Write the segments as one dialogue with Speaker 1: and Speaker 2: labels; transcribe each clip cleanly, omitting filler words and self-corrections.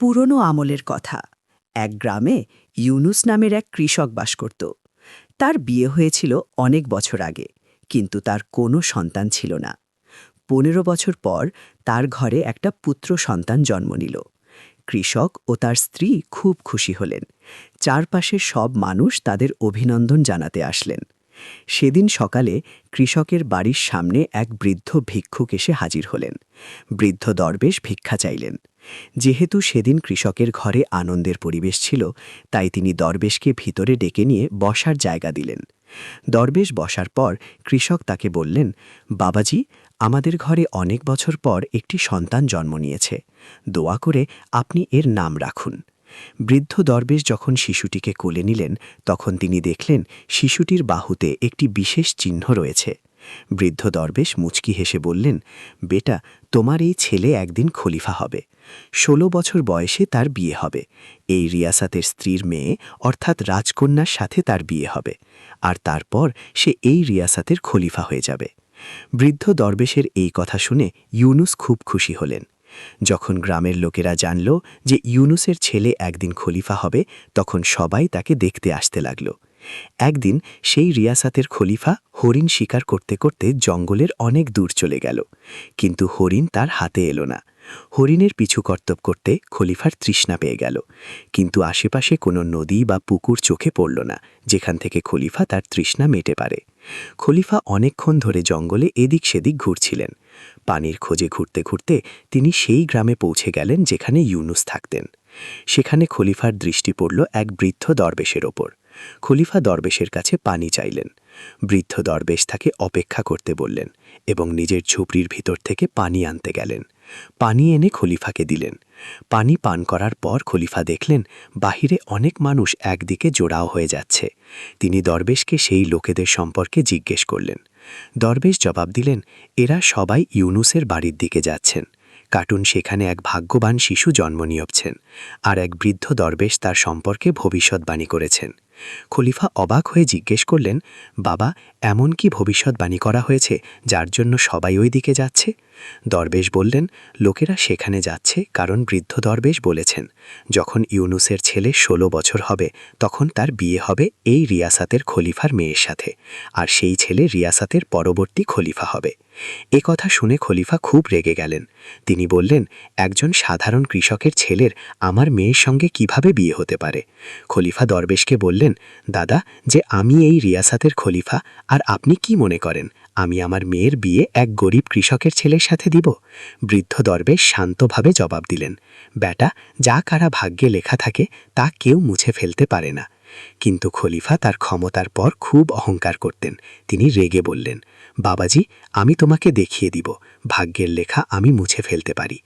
Speaker 1: পুরনো আমলের কথা। এক গ্রামে ইউনুস নামের এক কৃষক বাস করত। তার বিয়ে হয়েছিল অনেক বছর আগে, কিন্তু তার কোনো সন্তান ছিল না। ১৫ বছর পর তার ঘরে একটা পুত্র সন্তান জন্ম নিল। কৃষক ও তার স্ত্রী খুব খুশি হলেন। চারপাশের সব মানুষ তাদের অভিনন্দন জানাতে আসলেন। সেদিন সকালে কৃষকের বাড়ির সামনে এক বৃদ্ধ ভিক্ষুক এসে হাজির হলেন। বৃদ্ধ দরবেশ ভিক্ষা চাইলেন। যেহেতু সেদিন কৃষকের ঘরে আনন্দের পরিবেশ ছিল, তাই তিনি দরবেশকে ভিতরে ডেকে নিয়ে বসার জায়গা দিলেন। দরবেশ বসার পর কৃষক তাকে বললেন, বাবাজি, আমাদের ঘরে অনেক বছর পর একটি সন্তান জন্ম নিয়েছে। দোয়া করে আপনি এর নাম রাখুন। বৃদ্ধ দরবেশ যখন শিশুটিকে কোলে নিলেন, তখন তিনি দেখলেন শিশুটির বাহুতে একটি বিশেষ চিহ্ন রয়েছে। বৃদ্ধ দরবেশ মুচকি হেসে বললেন, বেটা, তোমার এই ছেলে একদিন খলিফা হবে। ১৬ বছর বয়সে তার বিয়ে হবে। এই রিয়াসাতের স্ত্রীর মেয়ে অর্থাৎ রাজকন্যার সাথে তার বিয়ে হবে, আর তারপর সে এই রিয়াসাতের খলিফা হয়ে যাবে। বৃদ্ধ দরবেশের এই কথা শুনে ইউনুস খুব খুশি হলেন। যখন গ্রামের লোকেরা জানল যে ইউনুসের ছেলে একদিন খলিফা হবে, তখন সবাই তাকে দেখতে আসতে লাগল। একদিন সেই রিয়াসাতের খলিফা হরিণ শিকার করতে করতে জঙ্গলের অনেক দূর চলে গেল, কিন্তু হরিণ তার হাতে এলো না। হরিণের পিছু কর্তব্য করতে খলিফার তৃষ্ণা পেয়ে গেল, কিন্তু আশেপাশে কোনো নদী বা পুকুর চোখে পড়ল না যেখান থেকে খলিফা তার তৃষ্ণা মেটে পারে। খলিফা অনেকক্ষণ ধরে জঙ্গলে এদিক সেদিক ঘুরছিলেন। পানির খোঁজে ঘুরতে ঘুরতে তিনি সেই গ্রামে পৌঁছে গেলেন যেখানে ইউনুস থাকতেন। সেখানে খলিফার দৃষ্টি পড়ল এক বৃদ্ধ দরবেশের ওপর। খলিফা দরবেশের কাছে পানি চাইলেন। বৃদ্ধ দরবেশ তাকে অপেক্ষা করতে বললেন এবং নিজের ঝুপড়ির ভিতর থেকে পানি আনতে গেলেন। পানি এনে খলিফাকে দিলেন। পানি পান করার পর খলিফা দেখলেন বাহিরে অনেক মানুষ একদিকে জোড়াও হয়ে যাচ্ছে। তিনি দরবেশকে সেই লোকেদের সম্পর্কে জিজ্ঞেস করলেন। দরবেশ জবাব দিলেন, এরা সবাই ইউনুসের বাড়ির দিকে যাচ্ছেন। কার্টুন সেখানে এক ভাগ্যবান শিশু জন্ম নিয়েছেন, আর এক বৃদ্ধ দরবেশ তার সম্পর্কে ভবিষ্যৎবাণী করেছেন। খলিফা অবাক হয়ে জিজ্ঞেস করলেন, বাবা, এমন কি ভবিষ্যৎবাণী করা হয়েছে যার জন্য সবাই ওই দিকে যাচ্ছে? দরবেশ বললেন, লোকেরা সেখানে যাচ্ছে কারণ বৃদ্ধ দরবেশ বলেছেন, যখন ইউনুসের ছেলে ১৬ বছর হবে তখন তার বিয়ে হবে এই রিয়াসাতের খলিফার মেয়ের সাথে, আর সেই ছেলে রিয়াসাতের পরবর্তী খলিফা হবে। এ কথা শুনে খলিফা খুব রেগে গেলেন। তিনি বললেন, একজন সাধারণ কৃষকের ছেলের আমার মেয়ের সঙ্গে কিভাবে বিয়ে হতে পারে? খলিফা দরবেশকে বললেন, দাদা, যে আমি এই রিয়াসাতের খলিফা, আর আপনি কি মনে করেন আমি আমার মেয়ের বিয়ে এক গরিব কৃষকের ছেলের সাথে দিব? বৃদ্ধ দরবেশ শান্তভাবে জবাব দিলেন, বেটা, যা কারা ভাগ্যে লেখা থাকে তা কেউ মুছে ফেলতে পারে না। কিন্তু খলিফা তার ক্ষমতার পর খুব অহংকার করতেন। তিনি রেগে বললেন, বাবাজি, আমি তোমাকে দেখিয়ে দিব ভাগ্যের লেখা আমি মুছে ফেলতে পারি।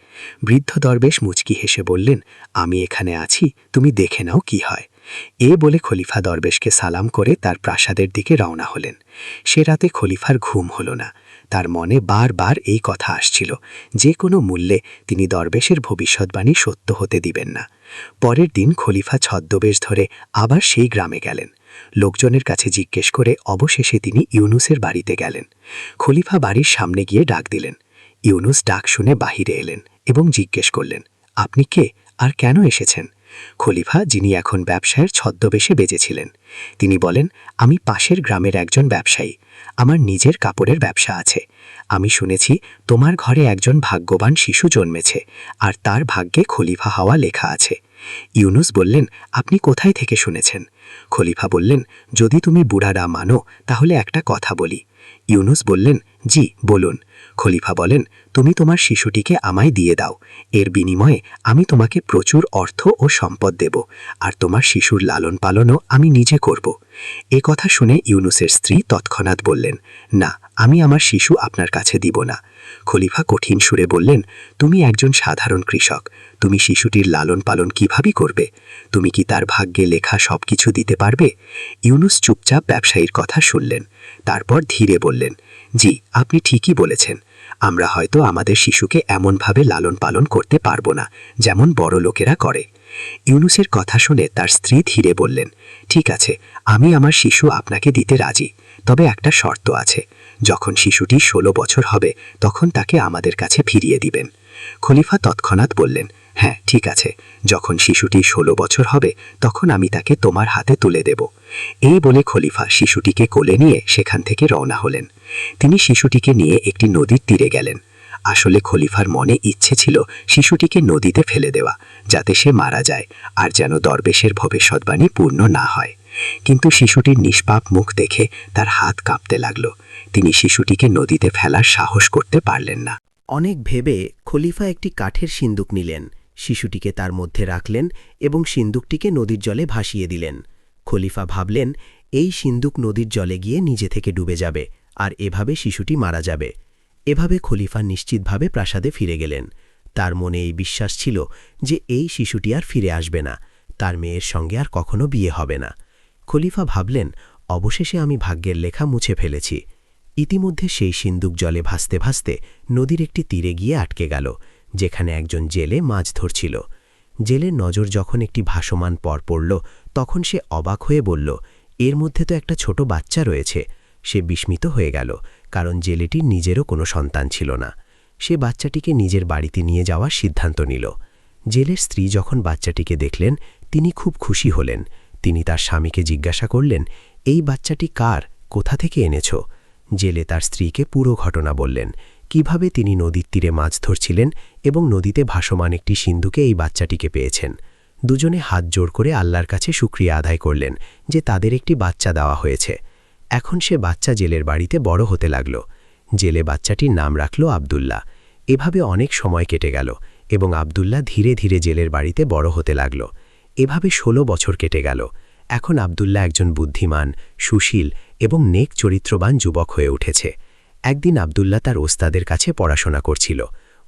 Speaker 1: বৃদ্ধ দরবেশ মুচকি হেসে বললেন, আমি এখানে আছি, তুমি দেখে নাও কি হয়। এ বলে খলিফা দরবেশকে সালাম করে তার প্রাসাদের দিকে রওনা হলেন। সে রাতে খলিফার ঘুম হল না। তার মনে বারবার এই কথা আসছিল, যে কোনো মূল্যে তিনি দরবেশের ভবিষ্যৎবাণী সত্য হতে দিবেন না। পরের দিন খলিফা ছদ্মবেশ ধরে আবার সেই গ্রামে গেলেন। লোকজনের কাছে জিজ্ঞেস করে অবশেষে তিনি ইউনুসের বাড়িতে গেলেন। খলিফা বাড়ির সামনে গিয়ে ডাক দিলেন। ইউনুস ডাক শুনে বাহিরে এলেন এবং জিজ্ঞেস করলেন, আপনি কে আর কেন এসেছেন? খলিফা, যিনি এখন ব্যবসায়ের ছদ্মবেশে বেজেছিলেন, তিনি বলেন, আমি পাশের গ্রামের একজন ব্যবসায়ী। আমার নিজের কাপড়ের ব্যবসা আছে। আমি শুনেছি তোমার ঘরে একজন ভাগ্যবান শিশু জন্মেছে, আর তার ভাগ্যে খলিফা হওয়া লেখা আছে। ইউনুস বললেন, আপনি কোথায় থেকে শুনেছেন? খলিফা বললেন, যদি তুমি বুড়ারা মানো তাহলে একটা কথা বলি। ইউনুস বললেন, জি, বলুন। খলিফা বলেন, তুমি তোমার শিশুটিকে আমায় দিয়ে দাও। এর বিনিময়ে আমি তোমাকে প্রচুর অর্থ ও সম্পদ দেব, আর তোমার শিশুর লালন পালনও আমি নিজে করব। এ কথা শুনে ইউনুসের স্ত্রী তৎক্ষণাৎ বললেন, না, আমি আমার শিশু আপনার কাছে দিব না। খলিফা কঠিন সুরে বললেন, তুমি একজন সাধারণ কৃষক, তুমি শিশুটির লালন পালন কিভাবে করবে? তুমি কি তার ভাগ্যে লেখা সবকিছু দিতে পারবে? ইউনুস চুপচাপ ব্যবসায়ীর কথা শুনলেন। তারপর ধীরে বললেন, জি, আপনি ঠিকই বলেছেন। আমরা হয়তো আমাদের শিশুকে এমনভাবে লালন পালন করতে পারবো না যেমন বড় লোকেরা করে। ইউনুসের কথা শুনে তার স্ত্রী ধীরে বললেন, ঠিক আছে, আমি আমার শিশু আপনাকে দিতে রাজি, তবে একটা শর্ত আছে। যখন শিশুটি ১৬ বছর হবে তখন তাকে আমাদের কাছে ফিরিয়ে দিবেন। খলিফা তৎক্ষণাৎ বললেন,
Speaker 2: হ্যাঁ, ঠিক আছে, যখন শিশুটি 16 বছর হবে তখন আমি তাকে তোমার হাতে তুলে দেব। এই বলে খলিফা শিশুটিকে কোলে নিয়ে সেখান থেকে রওনা হলেন। তিনি শিশুটিকে নিয়ে একটি নদীর তীরে গেলেন। আসলে খলিফার মনে ইচ্ছে ছিল শিশুটিকে নদীতে ফেলে দেওয়া, যাতে সে মারা যায় আর যেন দরবেশের ভবিষ্যৎবাণী পূর্ণ না হয়। কিন্তু শিশুটির নিষ্পাপ মুখ দেখে তার হাত কাঁপতে লাগল। তিনি শিশুটিকে নদীতে ফেলার সাহস করতে পারলেন না।
Speaker 3: অনেক ভেবে খলিফা একটি কাঠের সিন্দুক নিলেন, শিশুটিকে তার মধ্যে রাখলেন এবং সিন্দুকটিকে নদীর জলে ভাসিয়ে দিলেন। খলিফা ভাবলেন, এই সিন্দুক নদীর জলে গিয়ে নিজে থেকে ডুবে যাবে আর এভাবে শিশুটি মারা যাবে। এভাবে খলিফা নিশ্চিতভাবে প্রাসাদে ফিরে গেলেন। তার মনে এই বিশ্বাস ছিল যে এই শিশুটি আর ফিরে আসবে না, তার মেয়ের সঙ্গে আর কখনো বিয়ে হবে না। খলিফা ভাবলেন, অবশেষে আমি ভাগ্যের লেখা মুছে ফেলেছি। ইতিমধ্যে সেই সিন্দুক জলে ভাসতে ভাসতে নদীর একটি তীরে গিয়ে আটকে গেল, যেখানে একজন জেলে মাছ ধরছিল। জেলের নজর যখন একটি ভাসমান পর পড়ল, তখন সে অবাক হয়ে বলল, এর মধ্যে তো একটা ছোট বাচ্চা রয়েছে। সে বিস্মিত হয়ে গেল, কারণ জেলেটির নিজেরও কোনো সন্তান ছিল না। সে বাচ্চাটিকে নিজের বাড়িতে নিয়ে যাওয়ার সিদ্ধান্ত নিল। জেলের স্ত্রী যখন বাচ্চাটিকে দেখলেন, তিনি খুব খুশি হলেন। তিনি তার স্বামীকে জিজ্ঞাসা করলেন, এই বাচ্চাটি কার, কোথা থেকে এনেছ? জেলে তার স্ত্রীকে পুরো ঘটনা বললেন, কিভাবে তিনি নদীর তীরে মাছ ধরছিলেন এবং নদীতে ভাসমান একটি সিন্ধুকে এই বাচ্চাটিকে পেয়েছেন। দুজনে হাত জোড় করে আল্লাহর কাছে শুকরিয়া আদায় করলেন যে তাদের একটি বাচ্চা দেওয়া হয়েছে। এখন সে বাচ্চা জেলের বাড়িতে বড় হতে লাগল। জেলে বাচ্চাটির নাম রাখল আব্দুল্লাহ। এভাবে অনেক সময় কেটে গেল এবং আব্দুল্লাহ ধীরে ধীরে জেলের বাড়িতে বড় হতে লাগল। এভাবে 16 বছর কেটে গেল। এখন আব্দুল্লাহ একজন বুদ্ধিমান, সুশীল এবং নেক চরিত্রবান যুবক হয়ে উঠেছে। একদিন আব্দুল্লাহ তার ওস্তাদের কাছে পড়াশোনা করছিল।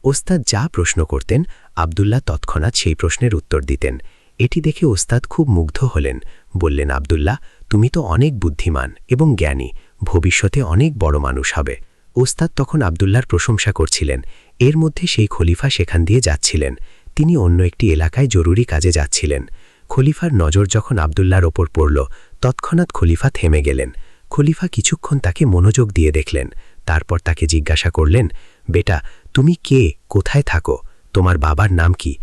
Speaker 3: ওস্তাদ যা প্রশ্ন করতেন, আব্দুল্লাহ তৎক্ষণাৎ সেই প্রশ্নের উত্তর দিতেন। এটি দেখে ওস্তাদ খুব মুগ্ধ হলেন। বললেন, আব্দুল্লাহ, তুমি তো অনেক বুদ্ধিমান এবং জ্ঞানী, ভবিষ্যতে অনেক বড় মানুষ হবে। ওস্তাদ তখন আব্দুল্লাহর প্রশংসা করছিলেন। এর মধ্যে সেই খলিফা সেখান দিয়ে যাচ্ছিলেন। তিনি অন্য একটি এলাকায় জরুরি কাজে যাচ্ছিলেন। খলিফার নজর যখন আব্দুল্লাহর ওপর পড়ল, তৎক্ষণাৎ খলিফা থেমে গেলেন। খলিফা কিছুক্ষণ তাকে মনোযোগ দিয়ে দেখলেন। তারপর তাকে জিজ্ঞাসা করলেন, বেটা, তুমি কে, কোথায় থাকো, তোমার বাবার নাম কি?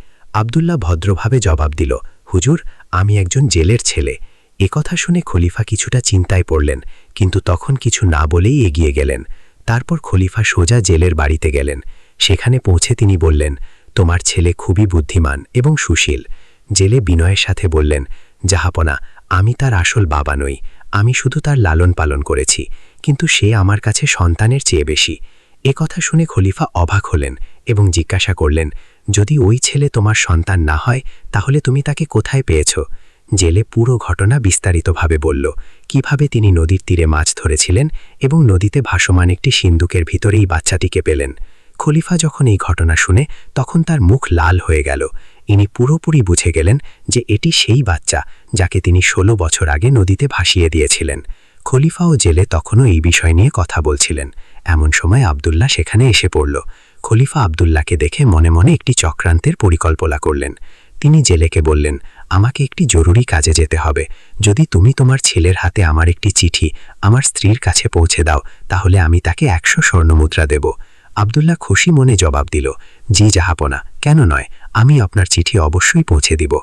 Speaker 3: আব্দুল্লাহ ভদ্রভাবে জবাব দিল, হুজুর, আমি একজন জেলের ছেলে। একথা শুনে খলিফা কিছুটা চিন্তায় পড়লেন, কিন্তু তখন কিছু না বলেই এগিয়ে গেলেন। তারপর খলিফা সোজা জেলের বাড়িতে গেলেন। সেখানে পৌঁছে তিনি বললেন, তোমার ছেলে খুবই বুদ্ধিমান এবং সুশীল। জেলে বিনয়ের সাথে বললেন, জাহাপনা, আমি তার আসল বাবা নই, আমি শুধু তার লালন পালন করেছি, কিন্তু সে আমার কাছে সন্তানের চেয়ে বেশি। কথা শুনে খলিফা অবাক হলেন এবং জিজ্ঞাসা করলেন, যদি ওই ছেলে তোমার সন্তান না হয় তাহলে তুমি তাকে কোথায় পেয়েছ? জেলে পুরো ঘটনা বিস্তারিতভাবে বলল, কিভাবে তিনি নদীর তীরে মাছ ধরেছিলেন এবং নদীতে ভাসমান একটি সিন্দুকের ভিতরেই বাচ্চাটিকে পেলেন। খলিফা যখন এই ঘটনা শুনে তখন তার মুখ লাল হয়ে গেল। ইনি পুরোপুরি বুঝে গেলেন যে এটি সেই বাচ্চা যাকে তিনি 16 বছর আগে নদীতে ভাসিয়ে দিয়েছিলেন। খলিফা ও জেলে তখনও এই বিষয় নিয়ে কথা বলছিলেন। এমন সময় আব্দুল্লাহ সেখানে এসে পড়ল। খলিফা আব্দুল্লাহকে দেখে মনে মনে একটি চক্রান্তের পরিকল্পনা করলেন। তিনি জেলেকে বললেন, আমাকে একটি জরুরি কাজে যেতে হবে। যদি তুমি তোমার ছেলের হাতে আমার একটি চিঠি আমার স্ত্রীর কাছে পৌঁছে দাও, তাহলে আমি তাকে 100 স্বর্ণমুদ্রা দেব। আব্দুল্লাহ খুশি মনে জবাব দিল, জি জাহাপনা, কেন নয়, আমি আপনার চিঠি অবশ্যই পৌঁছে দিব।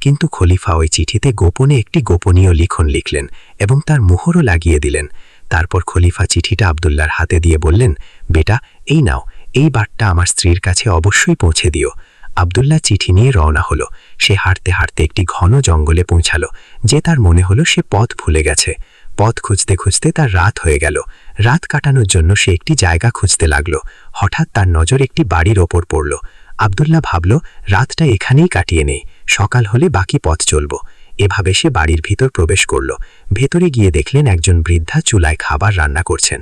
Speaker 3: কিন্তু খলিফা ওই চিঠিতে গোপনে একটি গোপনীয় লিখন লিখলেন এবং তার মোহরও লাগিয়ে দিলেন। তারপর খলিফা চিঠিটা আব্দুল্লাহর হাতে দিয়ে বললেন, বেটা, এই নাও, এই বার্তা আমার স্ত্রীর কাছে অবশ্যই পৌঁছে দিও। আব্দুল্লাহ চিঠি নিয়ে রওনা হলো। সে হাঁটতে হাঁটতে একটি ঘন জঙ্গলে পৌঁছালো, যে তার মনে হলো সে পথ ভুলে গেছে। পথ খুঁজতে খুঁজতে তার রাত হয়ে গেল। রাত কাটানোর জন্য সে একটি জায়গা খুঁজতে লাগলো। হঠাৎ তার নজর একটি বাড়ির ওপর পড়ল। আব্দুল্লাহ ভাবল, রাতটা এখানেই কাটিয়ে নেই, সকাল হলে বাকি পথ চলব। এভাবে সে বাড়ির ভিতর প্রবেশ করল। ভেতরে গিয়ে দেখলেন একজন বৃদ্ধা চুলায় খাবার রান্না করছেন।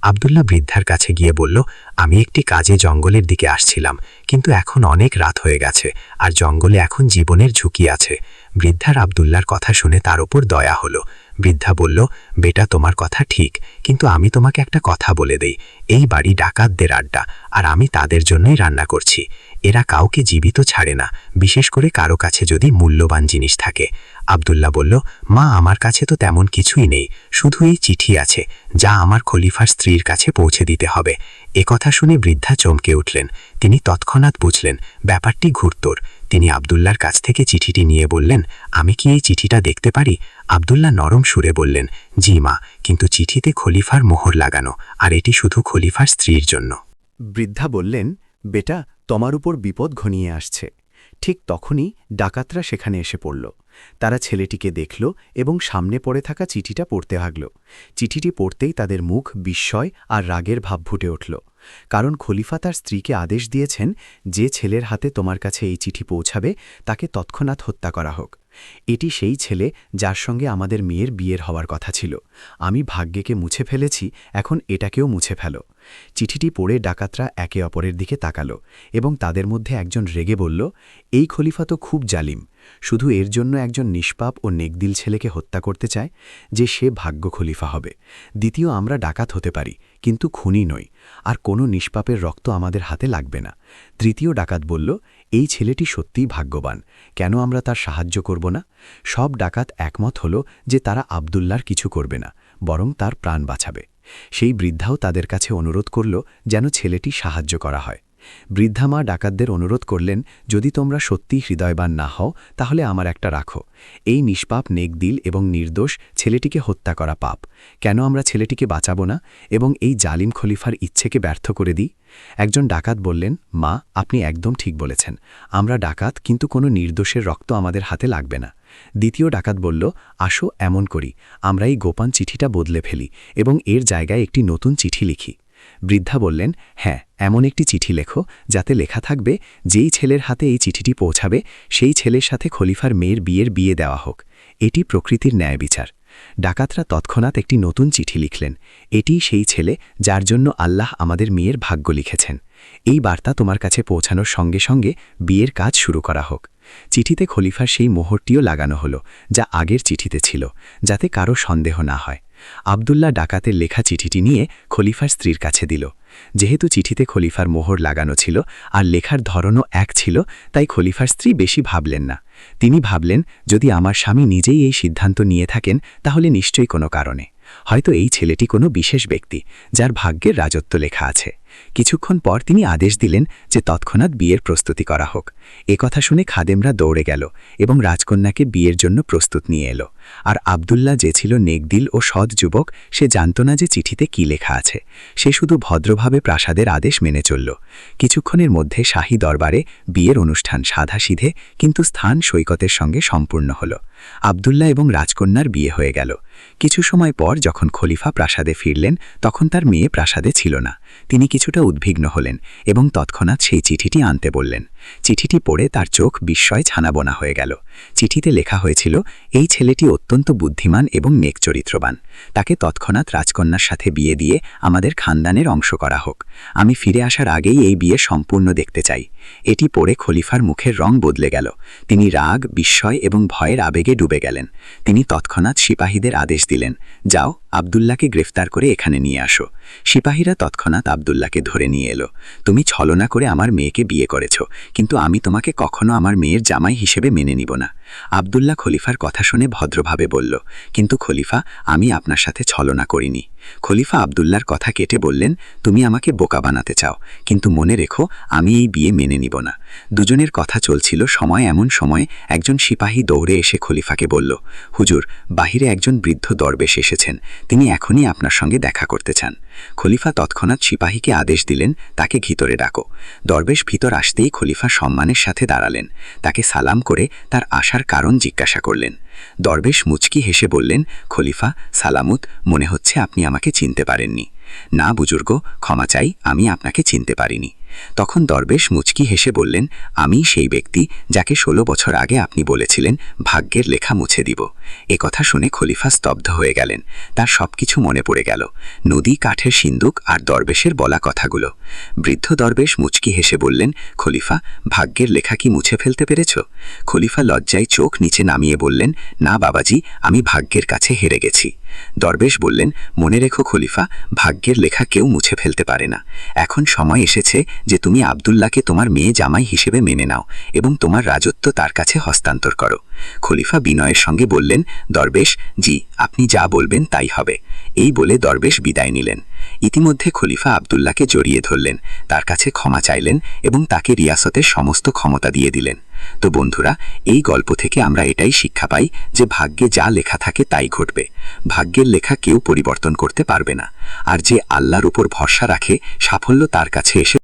Speaker 3: আব্দুল্লাহ বৃদ্ধার কাছে গিয়ে বলল, আমি একটি কাজে জঙ্গলের দিকে আসছিলাম, কিন্তু এখন অনেক রাত হয়ে গেছে আর জঙ্গলে এখন জীবনের ঝুঁকি আছে। বৃদ্ধার আব্দুল্লাহর কথা শুনে তার উপর দয়া হলো। বৃদ্ধা বলল, বেটা, তোমার কথা ঠিক, কিন্তু আমি তোমাকে একটা কথা বলে দেই, এই বাড়ি ডাকাতদের আড্ডা আর আমি তাদের জন্যই রান্না করছি।
Speaker 2: এরা কাউকে জীবিত ছাড়ে না, বিশেষ করে কারো কাছে যদি মূল্যবান জিনিস থাকে। আব্দুল্লাহ বলল, মা, আমার কাছে তো তেমন কিছুই নেই, শুধু এই চিঠি আছে, যা আমার খলিফার স্ত্রীর কাছে পৌঁছে দিতে হবে। একথা শুনে বৃদ্ধা চমকে উঠলেন। তিনি তৎক্ষণাৎ বুঝলেন ব্যাপারটি ঘুরতোর। তিনি আব্দুল্লাহর কাছ থেকে চিঠিটি নিয়ে বললেন, আমি কি এই চিঠিটা দেখতে পারি? আব্দুল্লাহ নরম সুরে বললেন, জি মা, কিন্তু চিঠিতে খলিফার মোহর লাগানো, আর এটি শুধু খলিফার স্ত্রীর জন্য।
Speaker 3: বৃদ্ধা বললেন, বেটা, তোমার উপর বিপদ ঘনিয়ে আসছে। ঠিক তখনই ডাকাতরা সেখানে এসে পড়ল। তারা ছেলেটিকে দেখল এবং সামনে পড়ে থাকা চিঠিটা পড়তে লাগল। চিঠিটি পড়তেই তাদের মুখ বিস্ময় আর রাগের ভাব ফুটে উঠল। কারণ খলিফা তার স্ত্রীকে আদেশ দিয়েছেন, যে ছেলের হাতে তোমার কাছে এই চিঠি পৌঁছাবে তাকে তৎক্ষণাৎ হত্যা করা হোক। এটি সেই ছেলে যার সঙ্গে আমাদের মেয়ের বিয়ের হওয়ার কথা ছিল। আমি ভাগ্যকে মুছে ফেলেছি, এখন এটাকেও মুছে ফেলো। চিঠিটি পড়ে ডাকাতরা একে অপরের দিকে তাকালো এবং তাদের মধ্যে একজন রেগে বলল, এই খলিফা তো খুব জালিম, শুধু এর জন্য একজন নিষ্পাপ ও নেকদিল ছেলেকে হত্যা করতে চায় যে সে ভাগ্য খলিফা হবে। দ্বিতীয়, আমরা ডাকাত হতে পারি কিন্তু খুনি নই, আর কোনো নিষ্পাপের রক্ত আমাদের হাতে লাগবে না। তৃতীয় ডাকাত বলল, এই ছেলেটি সত্যিই ভাগ্যবান, কেন আমরা তার সাহায্য করব না? সব ডাকাত একমত হল যে তারা আব্দুল্লাহর কিছু করবে না, বরং তার প্রাণ বাঁচাবে। সেই বৃদ্ধাও তাদের কাছে অনুরোধ করল যেন ছেলেটি সাহায্য করা হয়। বৃদ্ধা মা ডাকাতদের অনুরোধ করলেন, যদি তোমরা সত্যি হৃদয়বান না হও তাহলে আমার একটা রাখো। এই নিষ্পাপ নেকদিল এবং নির্দোষ ছেলেটিকে হত্যা করা পাপ, কেন আমরা ছেলেটিকে বাঁচাবো না এবং এই জালিম খলিফার ইচ্ছেকে ব্যর্থ করে দিই? একজন ডাকাত বললেন, মা, আপনি একদম ঠিক বলেছেন, আমরা ডাকাত, কিন্তু কোনো নির্দোষের রক্ত আমাদের হাতে লাগবে না। দ্বিতীয় ডাকাত বলল, আসো এমন করি, আমরা এই গোপন চিঠিটা বদলে ফেলি এবং এর জায়গায় একটি নতুন চিঠি লিখি। বৃদ্ধা বললেন, হ্যাঁ, এমন একটি চিঠি লেখো যাতে লেখা থাকবে, যেই ছেলের হাতে এই চিঠিটি পৌঁছাবে সেই ছেলের সাথে খলিফার মেয়ের বিয়ে দেওয়া হোক। এটি প্রকৃতির ন্যায় বিচার। ডাকাতরা তৎক্ষণাৎ একটি নতুন চিঠি লিখলেন, এটিই সেই ছেলে যার জন্য আল্লাহ আমাদের মেয়ের ভাগ্য লিখেছেন। এই বার্তা তোমার কাছে পৌঁছানোর সঙ্গে সঙ্গে বিয়ের কাজ শুরু করা হোক। চিঠিতে খলিফার সেই মোহরটিও লাগানো হলো, যা আগের চিঠিতে ছিল, যাতে কারো সন্দেহ না হয়। আব্দুল্লাহ ডাকাতের লেখা চিঠিটি নিয়ে খলিফার স্ত্রীর কাছে দিল। যেহেতু চিঠিতে খলিফার মোহর লাগানো ছিল আর লেখার ধরনও এক ছিল, তাই খলিফার স্ত্রী বেশি ভাবলেন না। তিনি ভাবলেন, যদি আমার স্বামী নিজেই এই সিদ্ধান্ত নিয়ে থাকেন তাহলে নিশ্চয়ই কোনো কারণে, হয়তো এই ছেলেটি কোনো বিশেষ ব্যক্তি যার ভাগ্যের রাজত্ব লেখা আছে। কিছুক্ষণ পর তিনি আদেশ দিলেন যে তৎক্ষণাৎ বিয়ের প্রস্তুতি করা হোক। একথা শুনে খাদেমরা দৌড়ে গেল এবং রাজকন্যাকে বিয়ের জন্য প্রস্তুত নিয়ে এলো। আর আব্দুল্লাহ, যে ছিল নেকদিল ও সৎ যুবক, সে জানত না যে চিঠিতে কি লেখা আছে। সে শুধু ভদ্রভাবে প্রাসাদের আদেশ মেনে চলল। কিছুক্ষণের মধ্যে শাহী দরবারে বিয়ের অনুষ্ঠান সাধাসিধে কিন্তু স্থান সৈকতের সঙ্গে সম্পূর্ণ হল। আব্দুল্লাহ এবং রাজকন্যার বিয়ে হয়ে গেল। কিছু সময় পর যখন খলিফা প্রাসাদে ফিরলেন, তখন তার মেয়ে প্রাসাদে ছিল না। তিনি কিছুটা উদ্বিগ্ন হলেন এবং তৎক্ষণাৎ সেই চিঠিটি আনতে বললেন। চিঠিটি পড়ে তার চোখ বিস্ময় ছানাবোনা হয়ে গেল। চিঠিতে লেখা হয়েছিল, এই ছেলেটি অত্যন্ত বুদ্ধিমান এবং নেক চরিত্রবান, তাকে তৎক্ষণাৎ রাজকন্যার সাথে বিয়ে দিয়ে আমাদের খানদানের অংশ করা হোক। আমি ফিরে আসার আগেই এই বিয়ে সম্পূর্ণ দেখতে চাই। এটি পড়ে খলিফার মুখের রং বদলে গেল। তিনি রাগ, বিস্ময় এবং ভয়ের আবেগে ডুবে গেলেন। তিনি তৎক্ষণাৎ সিপাহীদের আদেশ দিলেন, যাও, আব্দুল্লাহকে গ্রেফতার করে এখানে নিয়ে আসো। সিপাহীরা তৎক্ষণাৎ আব্দুল্লাহকে ধরে নিয়ে এলো। তুমি ছলনা করে আমার মেয়েকে বিয়ে করেছ, কিন্তু আমি তোমাকে কখনো আমার মেয়ের জামাই হিসেবে মেনে নিব না। আব্দুল্লাহ খলিফার কথা শুনে ভদ্রভাবে বলল, কিন্তু খলিফা, আমি আপনার সাথে ছলনা করিনি। খলিফা আব্দুল্লাহর কথা কেটে বললেন, তুমি আমাকে বোকা বানাতে চাও, কিন্তু মনে রেখো, আমি এই বিয়ে মেনে নিব না। দুজনের কথা চলছিল, এমন সময় একজন সিপাহী দৌড়ে এসে খলিফাকে বলল, হুজুর, বাহিরে একজন বৃদ্ধ দরবেশ এসেছেন, তিনি এখনই আপনার সঙ্গে দেখা করতে চান। খলিফা তৎক্ষণাৎ সিপাহীকে আদেশ দিলেন, তাকে ভিতরে ডাকো। দরবেশ ভিতর আসতেই খলিফা সম্মানের সাথে দাঁড়ালেন, তাকে সালাম করে তার আসার কারণ জিজ্ঞাসা করলেন। দরবেশ মুচকি হেসে বললেন, খলিফা সালামুত, মনে হচ্ছে আপনি আমাকে চিনতে পারেননি। না বুজুর্গ, ক্ষমা চাই, আমি আপনাকে চিনতে পারিনি। তখন দরবেশ মুচকি হেসে বললেন, আমি সেই ব্যক্তি যাকে 16 বছর আগে আপনি বলেছিলেন ভাগ্যের লেখা মুছে দিব। একথা শুনে খলিফা স্তব্ধ হয়ে গেলেন। তার সবকিছু মনে পড়ে গেল, নদী, কাঠের সিন্দুক আর দরবেশের বলা কথাগুলো। বৃদ্ধ দরবেশ মুচকি হেসে বললেন, খলিফা, ভাগ্যের লেখা কি মুছে ফেলতে পেরেছ? খলিফা লজ্জায় চোখ নিচে নামিয়ে বললেন, না বাবাজি, আমি ভাগ্যের কাছে হেরে গেছি।
Speaker 2: দরবেশ বললেন, মনে রেখো খলিফা, ভাগ্যের লেখা কেউ মুছে ফেলতে পারে না। এখন সময় এসেছে যে তুমি আব্দুল্লাহকে তোমার মেয়ে জামাই হিসেবে মেনে নাও এবং তোমার রাজত্ব তার কাছে হস্তান্তর করো। খলিফা বিনয়ের সঙ্গে বললেন, দরবেশ, জি, আপনি যা বলবেন তাই হবে। এই বলে দরবেশ বিদায় নিলেন। ইতিমধ্যে খলিফা আব্দুল্লাহকে জড়িয়ে ধরলেন, তার কাছে ক্ষমা চাইলেন এবং তাকে রিয়াসতের সমস্ত ক্ষমতা দিয়ে দিলেন। তো বন্ধুরা, এই গল্প থেকে আমরা এটাই শিক্ষা পাই যে ভাগ্যে যা লেখা থাকে তাই ঘটবে। ভাগ্যের লেখা কেউ পরিবর্তন করতে পারবে না, আর যে আল্লাহর উপর ভরসা রাখে সাফল্য তার কাছে এসে